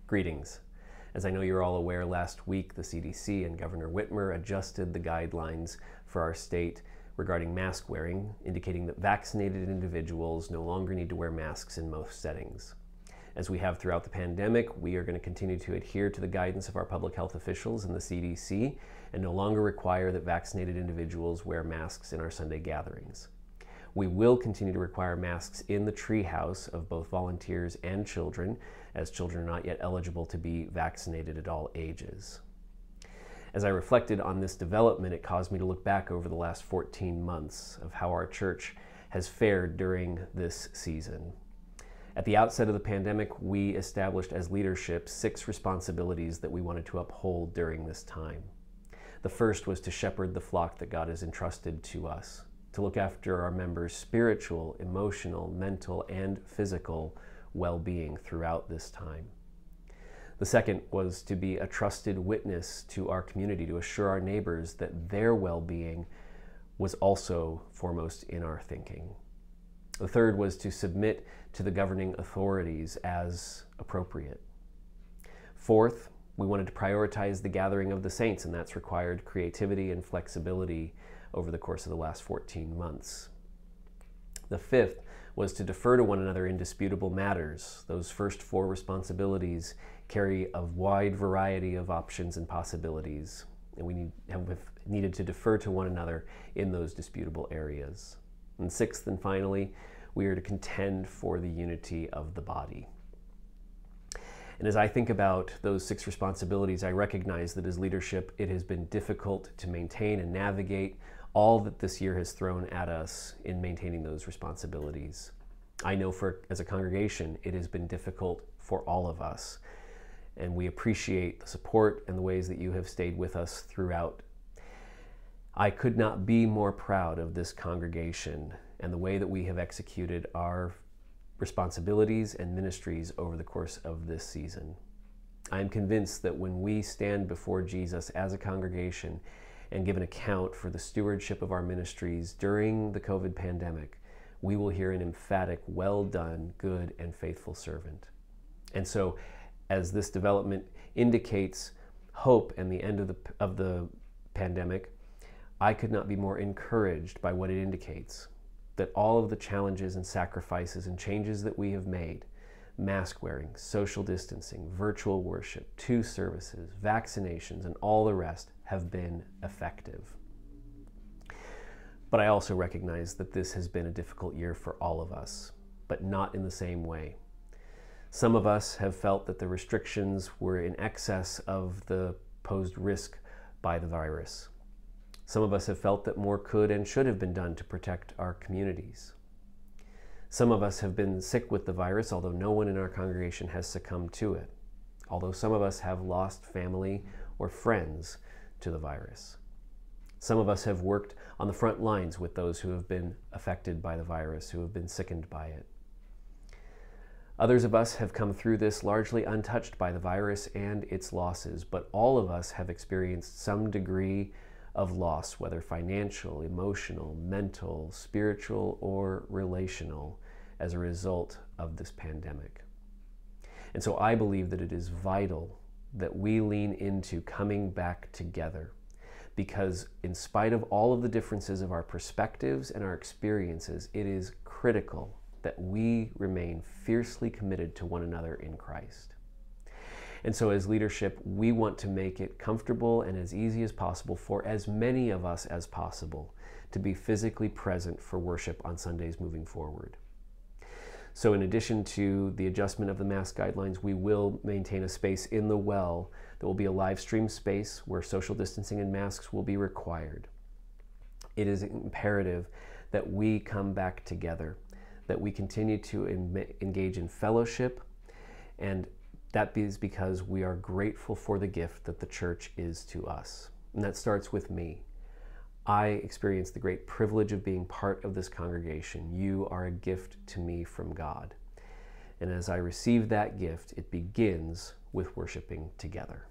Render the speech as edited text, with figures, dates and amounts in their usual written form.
Greetings. As I know you're all aware, last week the CDC and Governor Whitmer adjusted the guidelines for our state regarding mask wearing, indicating that vaccinated individuals no longer need to wear masks in most settings. As we have throughout the pandemic, we are going to continue to adhere to the guidance of our public health officials and the CDC and no longer require that vaccinated individuals wear masks in our Sunday gatherings. We will continue to require masks in the treehouse of both volunteers and children, as children are not yet eligible to be vaccinated at all ages. As I reflected on this development, it caused me to look back over the last 14 months of how our church has fared during this season. At the outset of the pandemic, we established as leadership 6 responsibilities that we wanted to uphold during this time. The first was to shepherd the flock that God has entrusted to us, to look after our members' spiritual, emotional, mental, and physical well-being throughout this time. The second was to be a trusted witness to our community, to assure our neighbors that their well-being was also foremost in our thinking. The third was to submit to the governing authorities as appropriate. Fourth, we wanted to prioritize the gathering of the saints, and that's required creativity and flexibility over the course of the last 14 months. The fifth was to defer to one another in disputable matters. Those first 4 responsibilities carry a wide variety of options and possibilities, and we have needed to defer to one another in those disputable areas. And sixth and finally, we are to contend for the unity of the body. And as I think about those 6 responsibilities, I recognize that as leadership, it has been difficult to maintain and navigate all that this year has thrown at us in maintaining those responsibilities. I know as a congregation, it has been difficult for all of us, and we appreciate the support and the ways that you have stayed with us throughout. I could not be more proud of this congregation and the way that we have executed our responsibilities and ministries over the course of this season. I am convinced that when we stand before Jesus as a congregation and give an account for the stewardship of our ministries during the COVID pandemic, we will hear an emphatic, "Well done, good and faithful servant." And so, as this development indicates hope and the end of the pandemic, I could not be more encouraged by what it indicates, that all of the challenges and sacrifices and changes that we have made, mask wearing, social distancing, virtual worship, 2 services, vaccinations, and all the rest have been effective. But I also recognize that this has been a difficult year for all of us, but not in the same way. Some of us have felt that the restrictions were in excess of the posed risk by the virus. Some of us have felt that more could and should have been done to protect our communities. Some of us have been sick with the virus, although no one in our congregation has succumbed to it. Although some of us have lost family or friends to the virus. Some of us have worked on the front lines with those who have been affected by the virus, who have been sickened by it. Others of us have come through this largely untouched by the virus and its losses, but all of us have experienced some degree of loss, whether financial, emotional, mental, spiritual, or relational, as a result of this pandemic. And so I believe that it is vital that we lean into coming back together, because in spite of all of the differences of our perspectives and our experiences, it is critical that we remain fiercely committed to one another in Christ. And so as leadership, we want to make it comfortable and as easy as possible for as many of us as possible to be physically present for worship on Sundays moving forward. So in addition to the adjustment of the mask guidelines, we will maintain a space in the well that will be a live stream space where social distancing and masks will be required. It is imperative that we come back together, that we continue to engage in fellowship, and that is because we are grateful for the gift that the church is to us. And that starts with me. I experience the great privilege of being part of this congregation. You are a gift to me from God. And as I receive that gift, it begins with worshiping together.